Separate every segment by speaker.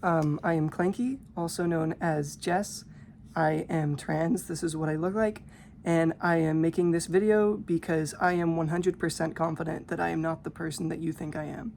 Speaker 1: I am Clanky, also known as Jess. I am trans, this is what I look like, and I am making this video because I am 100% confident that I am not the person that you think I am.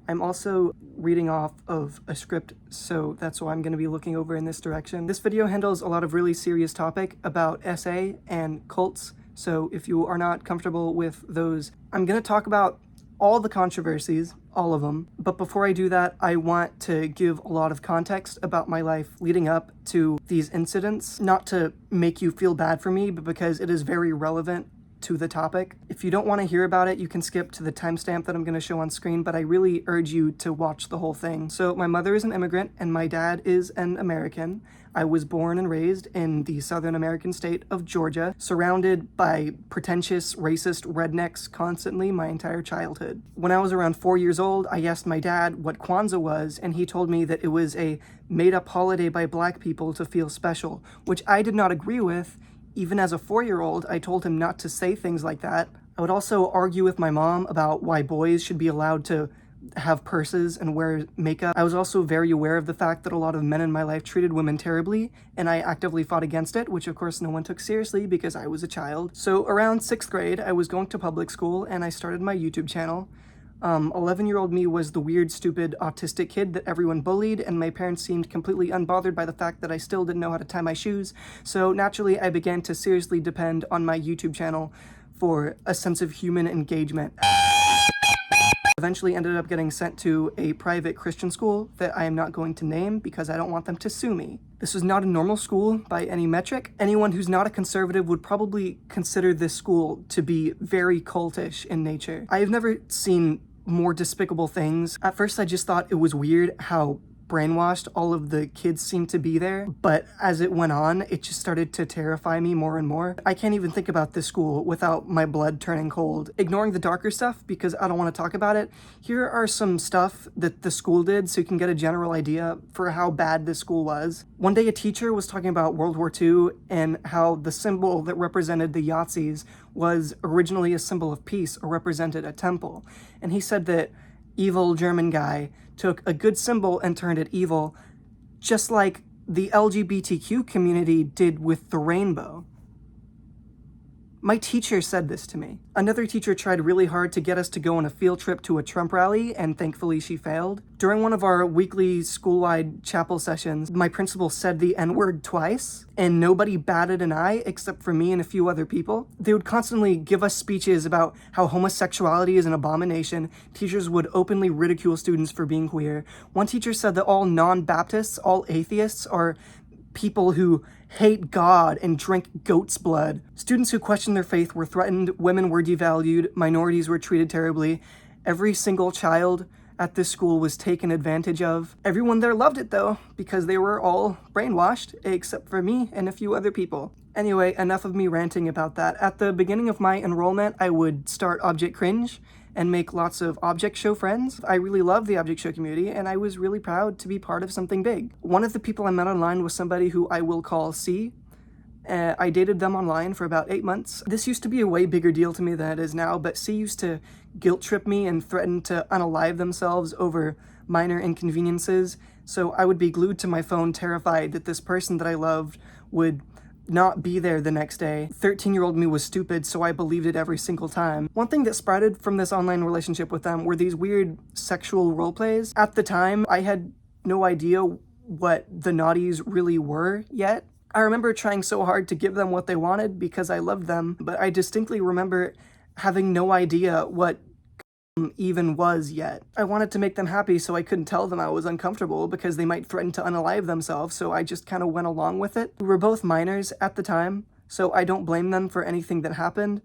Speaker 1: I'm also reading off of a script, so that's why I'm going to be looking over in this direction. This video handles a lot of really serious topic about SA and cults, so if you are not comfortable with those, I'm going to talk about all the controversies, all of them. But before I do that, I want to give a lot of context about my life leading up to these incidents, not to make you feel bad for me, but because it is very relevant to the topic. If you don't want to hear about it, you can skip to the timestamp that I'm going to show on screen, but I really urge you to watch the whole thing. So my mother is an immigrant and my dad is an American. I was born and raised in the Southern American state of Georgia, surrounded by pretentious, racist rednecks constantly my entire childhood. When I was around 4 years old, I asked my dad what Kwanzaa was, and he told me that it was a made-up holiday by black people to feel special, which I did not agree with. Even as a 4-year-old, I told him not to say things like that. I would also argue with my mom about why boys should be allowed to have purses and wear makeup. I was also very aware of the fact that a lot of men in my life treated women terribly, and I actively fought against it, which of course no one took seriously because I was a child. So around 6th grade, I was going to public school and I started my YouTube channel. 11-year-old me was the weird, stupid, autistic kid that everyone bullied, and my parents seemed completely unbothered by the fact that I still didn't know how to tie my shoes, so naturally I began to seriously depend on my YouTube channel for a sense of human engagement. Eventually ended up getting sent to a private Christian school that I am not going to name because I don't want them to sue me. This was not a normal school by any metric. Anyone who's not a conservative would probably consider this school to be very cultish in nature. I have never seen more despicable things. At first I just thought it was weird how brainwashed all of the kids seemed to be there, but as it went on, it just started to terrify me more and more. I can't even think about this school without my blood turning cold. Ignoring the darker stuff because I don't want to talk about it, here are some stuff that the school did so you can get a general idea for how bad this school was. One day a teacher was talking about World War II and how the symbol that represented the Yazidis was originally a symbol of peace or represented a temple, and he said that evil German guy took a good symbol and turned it evil, just like the LGBTQ community did with the rainbow. My teacher said this to me. Another teacher tried really hard to get us to go on a field trip to a Trump rally, and thankfully she failed. During one of our weekly school-wide chapel sessions, my principal said the N-word twice, and nobody batted an eye except for me and a few other people. They would constantly give us speeches about how homosexuality is an abomination. Teachers would openly ridicule students for being queer. One teacher said that all non-Baptists, all atheists, are people who hate God and drink goat's blood. Students who questioned their faith were threatened, women were devalued, minorities were treated terribly. Every single child at this school was taken advantage of. Everyone there loved it though, because they were all brainwashed, except for me and a few other people. Anyway, enough of me ranting about that. At the beginning of my enrollment, I would start Object Cringe and make lots of Object Show friends. I really love the Object Show community, and I was really proud to be part of something big. One of the people I met online was somebody who I will call C. I dated them online for about 8 months. This used to be a way bigger deal to me than it is now, but C used to guilt trip me and threaten to unalive themselves over minor inconveniences, so I would be glued to my phone terrified that this person that I loved would not be there the next day. 13-year-old me was stupid, so I believed it every single time. One thing that sprouted from this online relationship with them were these weird sexual role plays. At the time, I had no idea what the naughties really were yet. I remember trying so hard to give them what they wanted because I loved them, but I distinctly remember having no idea what even was yet. I wanted to make them happy, so I couldn't tell them I was uncomfortable because they might threaten to unalive themselves, so I just kind of went along with it. We were both minors at the time, so I don't blame them for anything that happened.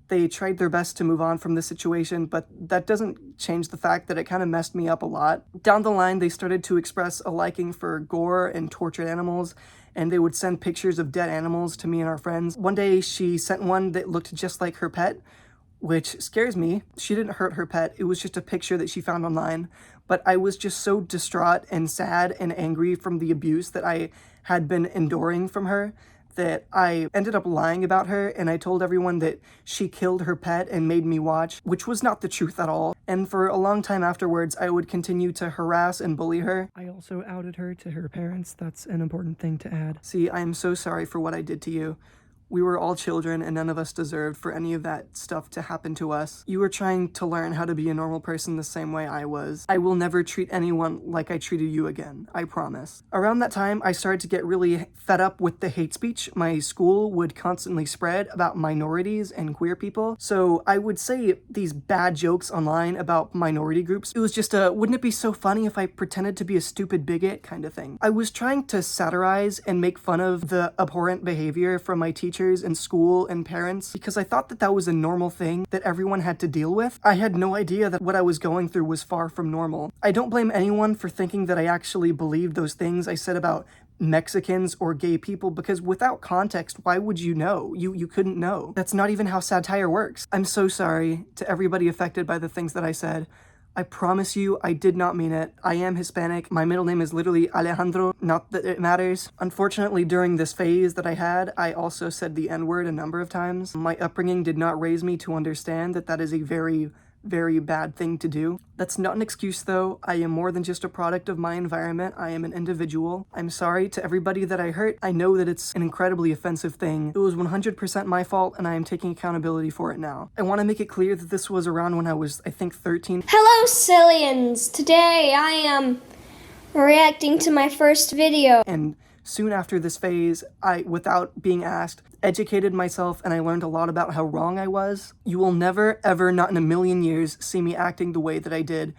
Speaker 1: They tried their best to move on from the situation, but that doesn't change the fact that it kind of messed me up a lot. Down the line, they started to express a liking for gore and tortured animals, and they would send pictures of dead animals to me and our friends. One day, she sent one that looked just like her pet, which scares me. She didn't hurt her pet, it was just a picture that she found online. But I was just so distraught and sad and angry from the abuse that I had been enduring from her that I ended up lying about her, and I told everyone that she killed her pet and made me watch, which was not the truth at all. And for a long time afterwards, I would continue to harass and bully her. I also outed her to her parents. That's an important thing to add. See, I am so sorry for what I did to you. We were all children, and none of us deserved for any of that stuff to happen to us. You were trying to learn how to be a normal person the same way I was. I will never treat anyone like I treated you again, I promise. Around that time, I started to get really fed up with the hate speech my school would constantly spread about minorities and queer people. So I would say these bad jokes online about minority groups. It was just a, wouldn't it be so funny if I pretended to be a stupid bigot kind of thing. I was trying to satirize and make fun of the abhorrent behavior from my teachers and school and parents because I thought that that was a normal thing that everyone had to deal with. I had no idea that what I was going through was far from normal. I don't blame anyone for thinking that I actually believed those things I said about Mexicans or gay people, because without context, why would you know? You couldn't know. That's not even how satire works. I'm so sorry to everybody affected by the things that I said. I promise you, I did not mean it. I am Hispanic. My middle name is literally Alejandro, not that it matters. Unfortunately, during this phase that I had, I also said the N-word a number of times. My upbringing did not raise me to understand that that is a very bad thing to do. That's not an excuse though. I am more than just a product of my environment. I am an individual. I'm sorry to everybody that I hurt. I know that it's an incredibly offensive thing. It was 100% my fault, and I am taking accountability for it now. I want to make it clear that this was around when I was, I think, 13.
Speaker 2: Hello, Cillians! Today I am reacting to my first video.
Speaker 1: And soon after this phase, I, without being asked, educated myself, and I learned a lot about how wrong I was. You will never, ever, not in a million years, see me acting the way that I did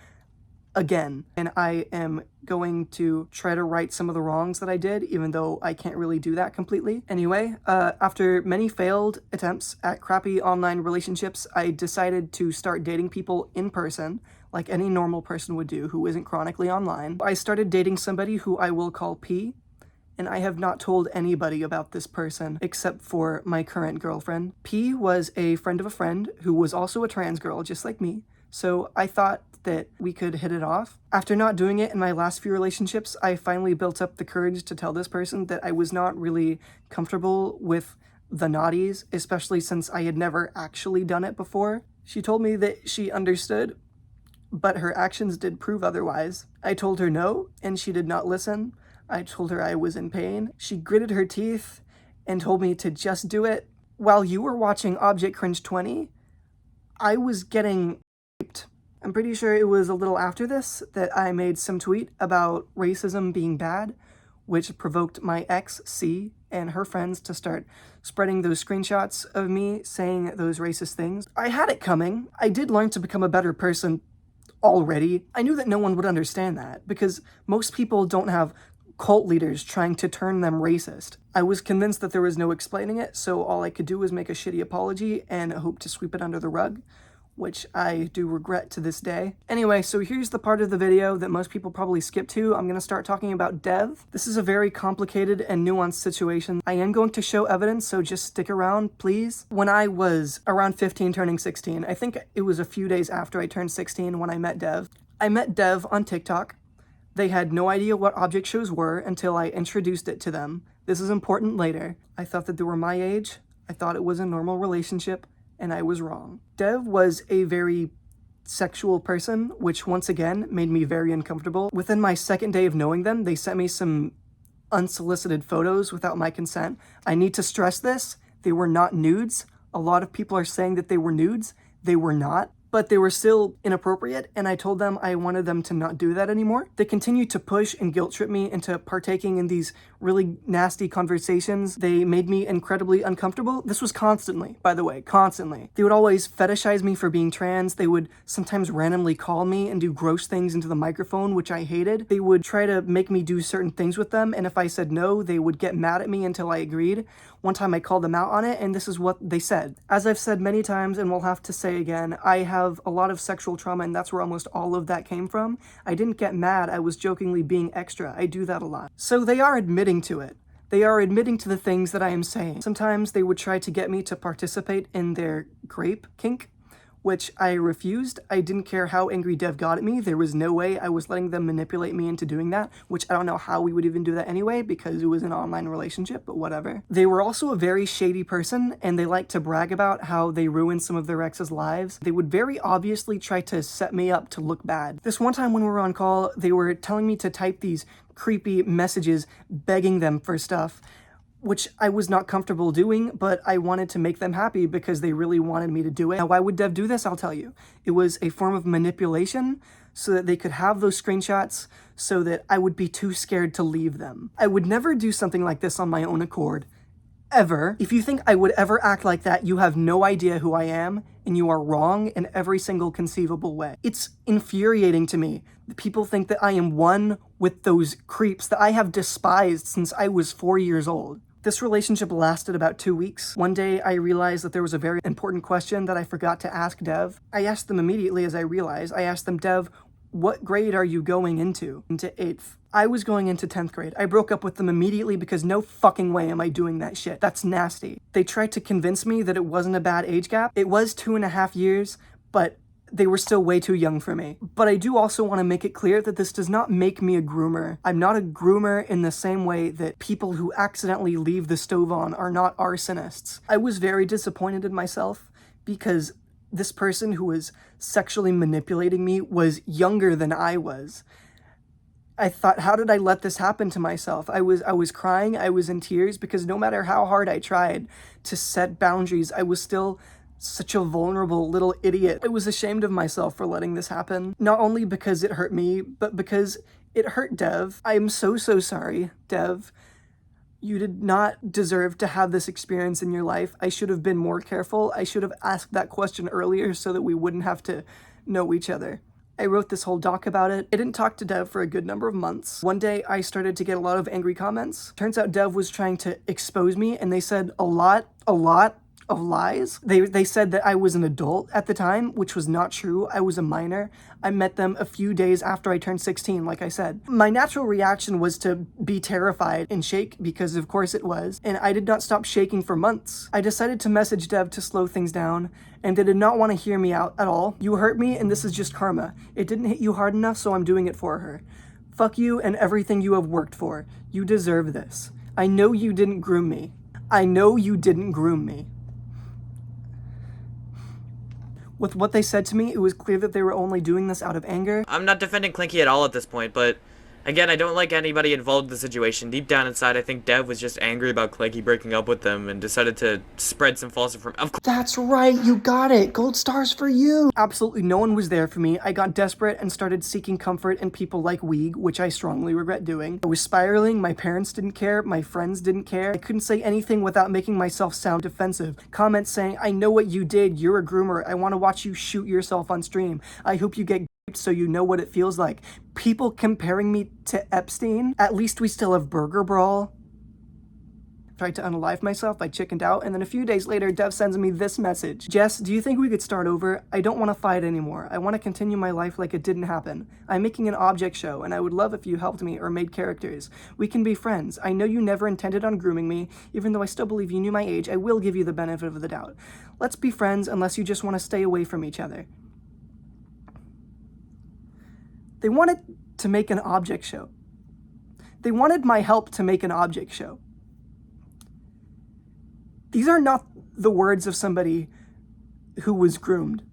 Speaker 1: again. And I am going to try to right some of the wrongs that I did, even though I can't really do that completely. Anyway, after many failed attempts at crappy online relationships, I decided to start dating people in person, like any normal person would do who isn't chronically online. I started dating somebody who I will call P, and I have not told anybody about this person except for my current girlfriend. P was a friend of a friend who was also a trans girl, just like me, so I thought that we could hit it off. After not doing it in my last few relationships, I finally built up the courage to tell this person that I was not really comfortable with the naughties, especially since I had never actually done it before. She told me that she understood, but her actions did prove otherwise. I told her no, and she did not listen. I told her I was in pain. She gritted her teeth and told me to just do it. While you were watching Object Cringe 20, I was getting raped. I'm pretty sure it was a little after this that I made some tweet about racism being bad, which provoked my ex, C, and her friends to start spreading those screenshots of me saying those racist things. I had it coming. I did learn to become a better person already. I knew that no one would understand that because most people don't have cult leaders trying to turn them racist. I was convinced that there was no explaining it, so all I could do was make a shitty apology and hope to sweep it under the rug, which I do regret to this day. Anyway, so here's the part of the video that most people probably skip to. I'm gonna start talking about Dev. This is a very complicated and nuanced situation. I am going to show evidence, so just stick around, please. When I was around 15 turning 16, I think it was a few days after I turned 16 when I met Dev. I met Dev on TikTok. They had no idea what object shows were until I introduced it to them. This is important later. I thought that they were my age. I thought it was a normal relationship, and I was wrong. Dev was a very sexual person, which once again made me very uncomfortable. Within my second day of knowing them, they sent me some unsolicited photos without my consent. I need to stress this. They were not nudes. A lot of people are saying that they were nudes. They were not. But they were still inappropriate, and I told them I wanted them to not do that anymore. They continued to push and guilt trip me into partaking in these really nasty conversations. They made me incredibly uncomfortable. This was constantly, by the way, constantly. They would always fetishize me for being trans. They would sometimes randomly call me and do gross things into the microphone, which I hated. They would try to make me do certain things with them, and if I said no, they would get mad at me until I agreed. One time I called them out on it, and this is what they said. As I've said many times and will have to say again, I have a lot of sexual trauma, and that's where almost all of that came from. I didn't get mad. I was jokingly being extra. I do that a lot. So they are admitting to it. They are admitting to the things that I am saying. Sometimes they would try to get me to participate in their grape kink, which I refused. I didn't care how angry Dev got at me. There was no way I was letting them manipulate me into doing that, which I don't know how we would even do that anyway, because it was an online relationship, but whatever. They were also a very shady person, and they liked to brag about how they ruined some of their exes' lives. They would very obviously try to set me up to look bad. This one time when we were on call, they were telling me to type these creepy messages begging them for stuff, which I was not comfortable doing, but I wanted to make them happy because they really wanted me to do it. Now, why would Dev do this? I'll tell you. It was a form of manipulation so that they could have those screenshots so that I would be too scared to leave them. I would never do something like this on my own accord, ever. If you think I would ever act like that, you have no idea who I am, and you are wrong in every single conceivable way. It's infuriating to me that people think that I am one with those creeps that I have despised since I was 4 years old. This relationship lasted about 2 weeks. One day, I realized that there was a very important question that I forgot to ask Dev. I asked them immediately as I realized. I asked them, Dev, what grade are you going into? Into 8th. I was going into 10th grade. I broke up with them immediately because no fucking way am I doing that shit. That's nasty. They tried to convince me that it wasn't a bad age gap. It was 2.5 years, but they were still way too young for me. But I do also want to make it clear that this does not make me a groomer. I'm not a groomer in the same way that people who accidentally leave the stove on are not arsonists. I was very disappointed in myself because this person who was sexually manipulating me was younger than I was. I thought, how did I let this happen to myself? I was crying, I was in tears, because no matter how hard I tried to set boundaries, I was still such a vulnerable little idiot. I was ashamed of myself for letting this happen. Not only because it hurt me, but because it hurt Dev. I am so sorry, Dev. You did not deserve to have this experience in your life. I should have been more careful. I should have asked that question earlier so that we wouldn't have to know each other. I wrote this whole doc about it. I didn't talk to Dev for a good number of months. One day, I started to get a lot of angry comments. Turns out Dev was trying to expose me, and they said a lot of lies. They said that I was an adult at the time, which was not true. I was a minor. I met them a few days after I turned 16, like I said. My natural reaction was to be terrified and shake, because of course it was, and I did not stop shaking for months. I decided to message Dev to slow things down, and they did not want to hear me out at all. You hurt me, and this is just karma. It didn't hit you hard enough, so I'm doing it for her. Fuck you and everything you have worked for. You deserve this. I know you didn't groom me. I know you didn't groom me. With what they said to me, it was clear that they were only doing this out of anger.
Speaker 3: I'm not defending Clinky at all at this point, but again, I don't like anybody involved in the situation. Deep down inside, I think Dev was just angry about Clinky breaking up with them and decided to spread some false information.
Speaker 1: That's right, you got it. Gold stars for you. Absolutely no one was there for me. I got desperate and started seeking comfort in people like Weeg, which I strongly regret doing. I was spiraling, my parents didn't care, my friends didn't care. I couldn't say anything without making myself sound defensive. Comments saying, I know what you did, you're a groomer, I want to watch you shoot yourself on stream. I hope you get so you know what it feels like. People comparing me to Epstein. At least we still have Burger Brawl. Tried to unalive myself, I chickened out, and then a few days later, Dev sends me this message. Jess, do you think we could start over? I don't want to fight anymore. I want to continue my life like it didn't happen. I'm making an object show, and I would love if you helped me or made characters. We can be friends. I know you never intended on grooming me. Even though I still believe you knew my age, I will give you the benefit of the doubt. Let's be friends unless you just want to stay away from each other. They wanted to make an object show. They wanted my help to make an object show. These are not the words of somebody who was groomed.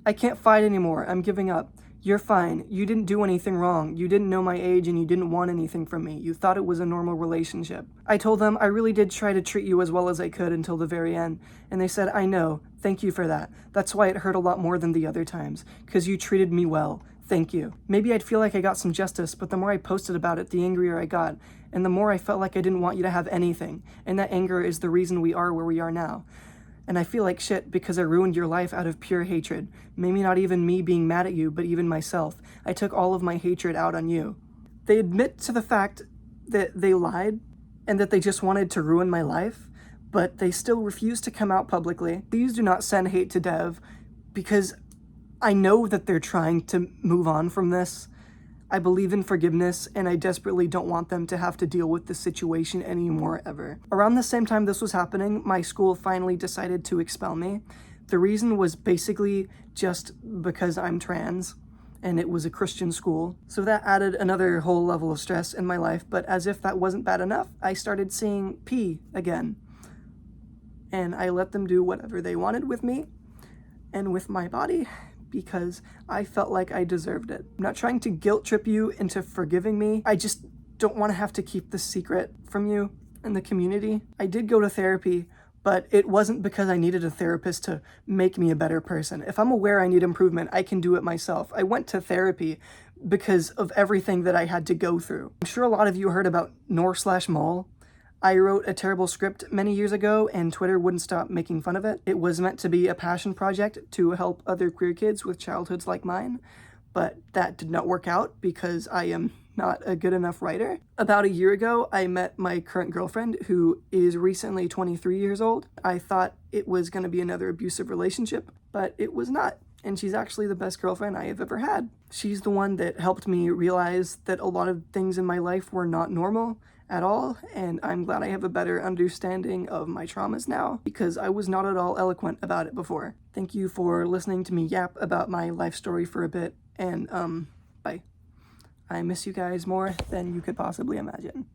Speaker 1: I can't fight anymore. I'm giving up. You're fine. You didn't do anything wrong. You didn't know my age and you didn't want anything from me. You thought it was a normal relationship. I told them I really did try to treat you as well as I could until the very end. And they said, I know. Thank you for that. That's why it hurt a lot more than the other times. Because you treated me well. Thank you. Maybe I'd feel like I got some justice, but the more I posted about it, the angrier I got. And the more I felt like I didn't want you to have anything. And that anger is the reason we are where we are now. And I feel like shit because I ruined your life out of pure hatred. Maybe not even me being mad at you, but even myself. I took all of my hatred out on you. They admit to the fact that they lied and that they just wanted to ruin my life, but they still refuse to come out publicly. Please do not send hate to Dev, because I know that they're trying to move on from this. I believe in forgiveness, and I desperately don't want them to have to deal with this situation anymore ever. Around the same time this was happening, my school finally decided to expel me. The reason was basically just because I'm trans, and it was a Christian school. So that added another whole level of stress in my life, but as if that wasn't bad enough, I started seeing P again. And I let them do whatever they wanted with me and with my body because I felt like I deserved it. I'm not trying to guilt trip you into forgiving me. I just don't want to have to keep this secret from you and the community. I did go to therapy, but it wasn't because I needed a therapist to make me a better person. If I'm aware I need improvement, I can do it myself. I went to therapy because of everything that I had to go through. I'm sure a lot of you heard about nor/mol. I wrote a terrible script many years ago and Twitter wouldn't stop making fun of it. It was meant to be a passion project to help other queer kids with childhoods like mine, but that did not work out because I am not a good enough writer. About a year ago, I met my current girlfriend, who is recently 23 years old. I thought it was going to be another abusive relationship, but it was not. And she's actually the best girlfriend I have ever had. She's the one that helped me realize that a lot of things in my life were not normal at all, and I'm glad I have a better understanding of my traumas now, because I was not at all eloquent about it before. Thank you for listening to me yap about my life story for a bit, and bye. I miss you guys more than you could possibly imagine.